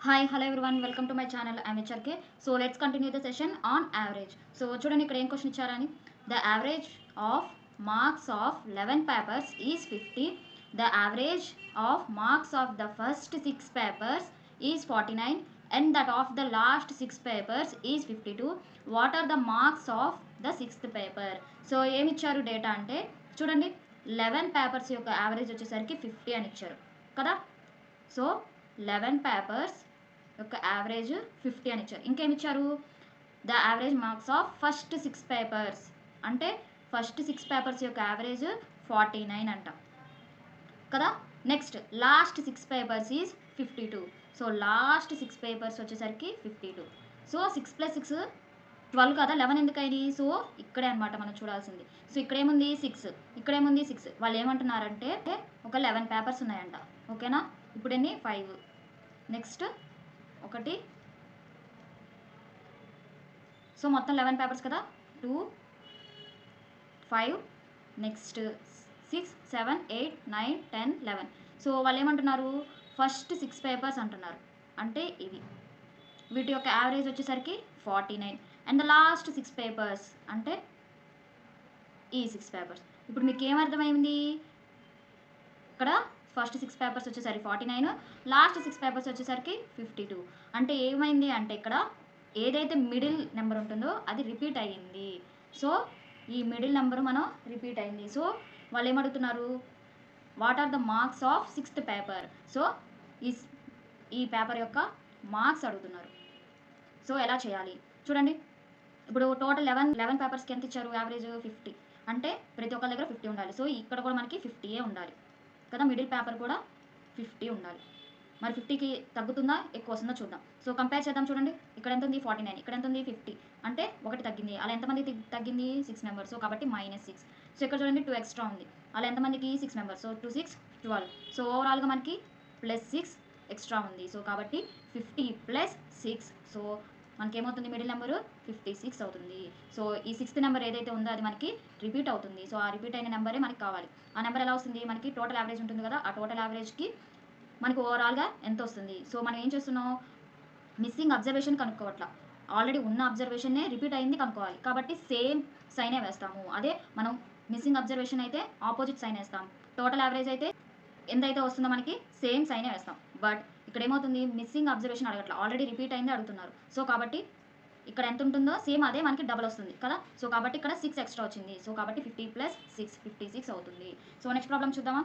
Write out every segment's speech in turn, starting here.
Hi, hello everyone. Welcome to my channel. I'm HRK. So let's continue the session on average. So చూడండి ఇక్కడ ఏం question ఇచ్చారని the average of marks of 11 papers is 50. The average of marks of the first 6 papers is 49 and that of the last 6 papers is 52. What are the marks of the 6th paper? So ఏమి ఇచ్చారు data అంటే చూడండి 11 papers యొక్క average వచ్చేసరికి 50 అని ఇచ్చారు కదా. So 11 papers యొక్క యావరేజ్ 50 అని ఇచ్చారు. ఇంకేమి ఇచ్చారు the average marks of first 6 papers అంటే ఫస్ట్ 6 పేపర్స్ యొక్క యావరేజ్ 49 అంట కదా. Next last 6 papers is 52. So last 6 papers వచ్చేసరికి 52. సో 6 + 6 12 కదా, 11 ఎందుకైంది? సో ఇక్కడే అనమాట మనం చూడాల్సింది. సో ఇక్కడేముంది 6, ఇక్కడేముంది 6. వాళ్ళు ఏమంటున్నారంటే ఒక 11 పేపర్స్ ఉన్నాయంట. ఓకేనా, ఇప్పుడు ఎన్ని 5. నెక్స్ట్ ఒకటి, సో మొత్తం 11 పేపర్స్ కదా, 2 5 నెక్స్ట్ 6 7 8 9 10 11. సో వాళ్ళు ఏమంటున్నారు ఫస్ట్ 6 పేపర్స్ అంటున్నారు, అంటే ఇవి వీటి యొక్క యావరేజ్ వచ్చేసరికి 49 అండ్ ద లాస్ట్ 6 పేపర్స్ అంటే ఈ 6 పేపర్స్. ఇప్పుడు మీకు ఏమర్థమైంది, ఇక్కడ ఫస్ట్ 6 పేపర్స్ వచ్చేసరికి 49, లాస్ట్ 6 పేపర్స్ వచ్చేసరికి 52. అంటే ఏమైంది అంటే ఇక్కడ ఏదైతే మిడిల్ నెంబర్ ఉంటుందో అది రిపీట్ అయ్యింది. సో ఈ మిడిల్ నెంబర్ మనం రిపీట్ అయింది. సో వాళ్ళు ఏమడుగుతున్నారు what are the marks of 6th paper. So ఈ పేపర్ యొక్క మార్క్స్ అడుగుతున్నారు. సో ఎలా చేయాలి చూడండి. ఇప్పుడు టోటల్ 11 పేపర్స్కి ఎంత ఇచ్చారు యావరేజ్ 50, అంటే ప్రతి ఒక్కరి దగ్గర 50 ఉండాలి. సో ఇక్కడ కూడా మనకి 50 ఉండాలి కదా, మిడిల్ పేపర్ కూడా 50 ఉండాలి. మరి 50కి తగ్గుతుందా ఎక్కువ వస్తుందో చూద్దాం. సో కంపేర్ చేద్దాం. చూడండి ఇక్కడ ఎంత ఉంది 49, ఇక్కడ ఎంత ఉంది 50, అంటే ఒకటి తగ్గింది. అలా ఎంతమంది తగ్గింది 6 మెంబర్స్. సో కాబట్టి -6. సో ఇక్కడ చూడండి 2 ఎక్స్ట్రా ఉంది. అలా ఎంతమందికి 6 మెంబర్స్. సో 2 6 12. సో ఓవరాల్గా మనకి +6 ఎక్స్ట్రా ఉంది. సో కాబట్టి 50 + 6. సో మనకి ఏమవుతుంది మిడిల్ నెంబరు 56 అవుతుంది. సో ఈ 6th నెంబర్ ఏదైతే ఉందో అది మనకి రిపీట్ అవుతుంది. సో ఆ రిపీట్ అయిన నెంబరే మనకి కావాలి. ఆ నెంబర్ ఎలా వస్తుంది, మనకి టోటల్ యావరేజ్ ఉంటుంది కదా, ఆ టోటల్ యావరేజ్కి మనకు ఓవరాల్గా ఎంత వస్తుంది. సో మనం ఏం చేస్తున్నాం, మిస్సింగ్ అబ్జర్వేషన్ కనుక్కోవట్లా, ఆల్రెడీ ఉన్న అబ్జర్వేషన్నే రిపీట్ అయింది కనుక్కోవాలి. కాబట్టి సేమ్ సైనే వేస్తాము. అదే మనం మిస్సింగ్ అబ్జర్వేషన్ అయితే ఆపోజిట్ సైన్ వేస్తాం, టోటల్ యావరేజ్ అయితే ఎంతైతే వస్తుందో మనకి సేమ్ సైనే వేస్తాం. బట్ ఇక్కడ ఏమవుతుంది మిస్సింగ్ అబ్జర్వేషన్ అడగట్లా, ఆల్రెడీ రిపీట్ అయింది అడుగుతున్నారు. సో కాబట్టి ఇక్కడ ఎంత ఉంటుందో సేమ్ అదే మనకి డబల్ వస్తుంది కదా. సో కాబట్టి ఇక్కడ 6 ఎక్స్ట్రా వచ్చింది. సో కాబట్టి 50 + 6 56 అవుతుంది. సో నెక్స్ట్ ప్రాబ్లం చూద్దామా.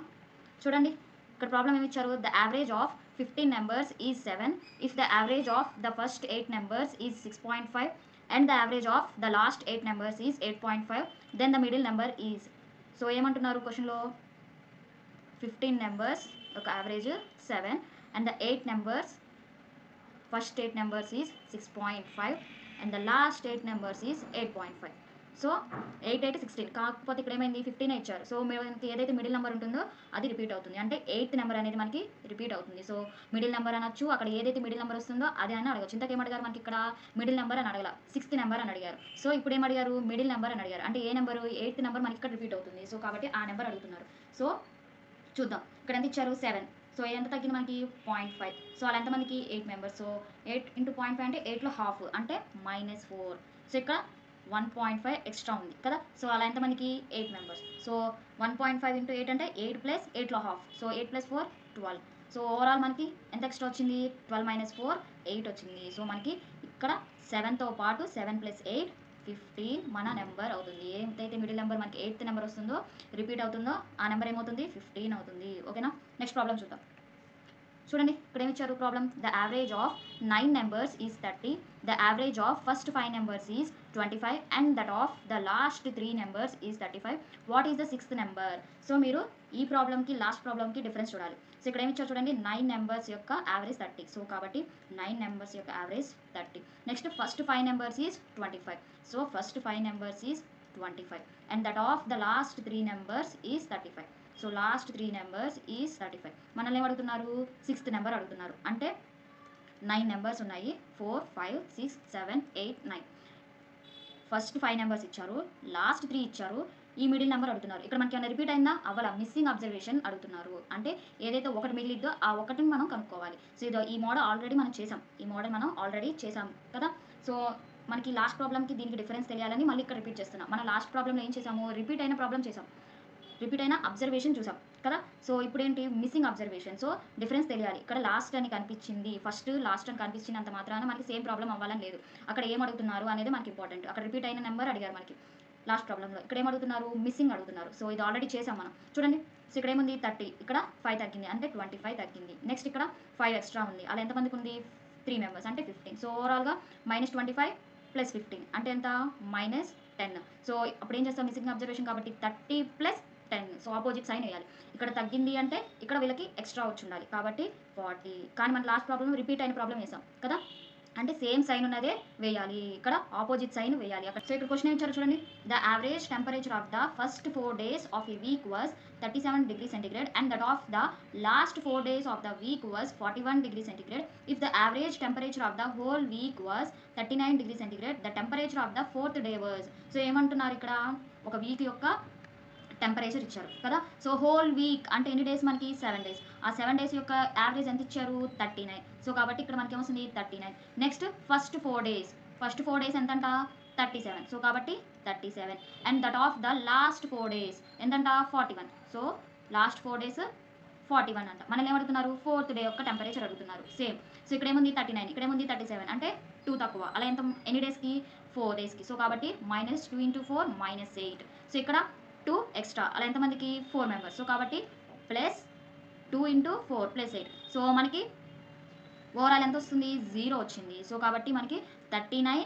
చూడండి ఇక్కడ ప్రాబ్లం ఏమి ఇచ్చారు, the average of 15 numbers is 7 if the average of the first 8 numbers is 6.5 and the average of the last 8 numbers is 8.5 then the middle number is. So ఏమంటున్నారు క్వశ్చన్లో 15 numbers ఒక average 7 and the 8 numbers first 8 numbers is 6.5 and the last 8 numbers is 8.5. So 8 8 16, కాకపోతే ఇక్కడ ఏమైంది 15 ఇచ్చారు. So మనకి ఏదైతే middle number ఉంటుందో అది రిపీట్ అవుతుంది, అంటే 8th నెంబర్ అనేది మనకి రిపీట్ అవుతుంది. సో మిడిల్ నెంబర్ అనొచ్చు, అక్కడ ఏదైతే మిడిల్ నెంబర్ వస్తుందో అది అని అడగచ్చు. ఇంతకు ఏమడిగారు మనకి ఇక్కడ మిడిల్ నెంబర్ అని అడగల, 6th నెంబర్ అని అడిగారు. సో ఇప్పుడు ఏమడిగారు మిడిల్ నెంబర్ అని అడిగారు, అంటే ఏ నెంబరు 8th నెంబర్ మనకి ఇక్కడ రిపీట్ అవుతుంది. సో కాబట్టి ఆ నెంబర్ అడుగుతున్నారు. సో చూద్దాం ఇక్కడ ఎంత ఇచ్చారు 7. సో ఎంత తగ్గింది మనకి 0.5. సో అలా ఎంతమందికి 8 మెంబర్స్. సో 8 × 0.5 అంటే 8లో హాఫ్ అంటే -4. సో ఇక్కడ 1.5 ఎక్స్ట్రా ఉంది కదా. సో అలా ఎంతమందికి 8 మెంబర్స్. సో 1.5 × 8 అంటే 8 + 8లో హాఫ్. సో 8 + 4 12. సో ఓవరాల్ మనకి ఎంత ఎక్స్ట్రా వచ్చింది 12 - 4 8 వచ్చింది. సో మనకి ఇక్కడ 7తో పాటు 7 + 8 15 మన నెంబర్ అవుతుంది. ఏదైతే మిడిల్ నెంబర్ మనకి 8th నెంబర్ వస్తుందో రిపీట్ అవుతుందో ఆ నెంబర్ ఏమవుతుంది 15 అవుతుంది. ఓకేనా, నెక్స్ట్ ప్రాబ్లం చూద్దాం. చూడండి ఇక్కడ ఏమి ఇచ్చారు problem, the average of 9 numbers is 30, the average of first 5 numbers is 25 and that of the last 3 numbers is 35. What is the 6th number. So మీరు ఈ ప్రాబ్లంకి లాస్ట్ ప్రాబ్లంకి డిఫరెన్స్ చూడాలి. సో ఇక్కడ ఏమి ఇచ్చారు చూడండి 9 నెంబర్స్ యొక్క యావరేజ్ 30. సో కాబట్టి 9 నెంబర్స్ యొక్క average 30. Next first 5 numbers is 25. So first 5 numbers is 25 and that of the last 3 numbers is 35. So last 3 numbers is 35. మనల్ని ఏమడుగుతున్నారు 6th నెంబర్ అడుగుతున్నారు, అంటే 9 నెంబర్స్ ఉన్నాయి 4 5 6 7 8 9. ఫస్ట్ 5 నెంబర్స్ ఇచ్చారు, లాస్ట్ 3 ఇచ్చారు, ఈ మిడిల్ నెంబర్ అడుగుతున్నారు. ఇక్కడ మనకి ఏమైనా రిపీట్ అయిందా? అవ్వాల. మిస్సింగ్ అబ్జర్వేషన్ అడుగుతున్నారు. అంటే ఏదైతే ఒకటి మిగిలిద్దో ఆ ఒకటిని మనం కనుక్కోవాలి. సో ఈ మోడల్ ఆల్రెడీ మనం చేసాం కదా. సో మనకి లాస్ట్ ప్రాబ్లమ్కి దీనికి డిఫరెన్స్ తెలియాలని మళ్ళీ ఇక్కడ రిపీట్ చేస్తున్నాం. మనం లాస్ట్ ప్రాబ్లంలో ఏం చేసాము? రిపీట్ అయిన ప్రాబ్లం చేసాం, రిపీట్ అయిన అబ్జర్వేషన్ చూసాం కదా. సో ఇప్పుడు ఏంటి? Missing observation. సో డిఫరెన్స్ తెలియాలి. ఇక్కడ లాస్ట్ అని కనిపించింది, ఫస్ట్ లాస్ట్ అని కనిపించినంత మాత్రాన మనకి సేమ్ ప్రాబ్లం అవ్వాలని లేదు. అక్కడ ఏం అడుగుతున్నారు అనేది మనకి ఇంపార్టెంట్. అక్కడ రిపీట్ అయిన నెంబర్ అడిగారు మనకి లాస్ట్ ప్రాబ్లంలో. ఇక్కడ ఏం అడుగుతున్నారు? మిస్సింగ్ అడుగుతున్నారు. సో ఇది ఆల్రెడీ చేసాం మనం. చూడండి, సో ఇక్కడ ఏముంది? 30, ఇక్కడ 5 తగ్గింది అంటే 25 తగ్గింది. నెక్స్ట్ ఇక్కడ 5 ఎక్స్ట్రా ఉంది. అలా ఎంతమందికి ఉంది? 3 మెంబర్స్ అంటే 15. సో ఓవరాల్గా -25 + 15 అంటే ఎంత? -10. సో అప్పుడు ఏం చేస్తాం? మిస్సింగ్ అబ్జర్వేషన్ కాబట్టి 30 + 10. సో ఆపోజిట్ సైన్ వేయాలి. ఇక్కడ తగ్గింది అంటే ఇక్కడ వీళ్ళకి ఎక్స్ట్రా వచ్చి ఉండాలి కాబట్టి 40. కానీ మన లాస్ట్ ప్రాబ్లం రిపీట్ అయిన ప్రాబ్లం వేసాం కదా, అంటే సేమ్ సైన్ ఉన్నదే వేయాలి. ఇక్కడ ఆపోజిట్ సైన్ వేయాలి అక్కడ. సో ఇక్కడ క్వశ్చన్ ఇచ్చారు చూడండి. The average temperature of the first 4 days of a week was 37 degrees centigrade and that of the last 4 days of the week was 41 degrees centigrade. If the average temperature of the whole week was 39 degrees centigrade, the temperature of the 4th day was. So ఏమంటున్నారు ఇక్కడ? ఒక week యొక్క temperature ఇచ్చారు కదా. So whole week అంటే ఎన్ని days? మనకి 7 days. ఆ 7 days యొక్క యావరేజ్ ఎంత ఇచ్చారు? 39. సో కాబట్టి ఇక్కడ మనకి ఏమొస్తుంది? 39. Next first 4 days ఎంతంట? 37. సో కాబట్టి 37. And that of the last 4 days ఎంతంట? 41. So last 4 days 41 అంట. మనల్ని ఏమడుగుతున్నారు? 4th day యొక్క టెంపరేచర్ అడుగుతున్నారు. సేమ్. సో ఇక్కడ ఏముంది? 39, ఇక్కడ ఏముంది? 37 అంటే 2 తక్కువ. అలా ఎంత? ఎన్ని డేస్కి? 4 daysకి. సో కాబట్టి -2 × 4 -8. సో ఇక్కడ 2 ఎక్స్ట్రా. అలా ఎంతమందికి? 4 మెంబర్స్. సో కాబట్టి +2 × 4 + 8. సో మనకి ఓవరాల్ ఎంత వస్తుంది? 0 వచ్చింది. సో కాబట్టి మనకి 39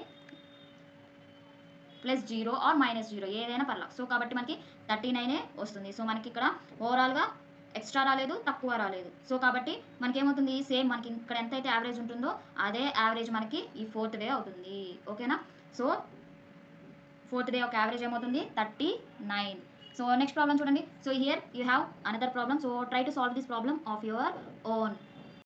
+ 0 ఆర్ -0 ఏదైనా పర్లా. సో కాబట్టి మనకి 39 వస్తుంది. సో మనకి ఇక్కడ ఓవరాల్గా ఎక్స్ట్రా రాలేదు, తక్కువ రాలేదు. సో కాబట్టి మనకి ఏమవుతుంది? సేమ్ మనకి ఇక్కడ ఎంతైతే యావరేజ్ ఉంటుందో అదే యావరేజ్ మనకి ఈ 4th day అవుతుంది. ఓకేనా. సో 4th day యొక్క యావరేజ్ ఏమవుతుంది? 39. సో నెక్స్ట్ ప్రాబ్లం చూడండి. So here you have another problem. So try to solve this problem of your own.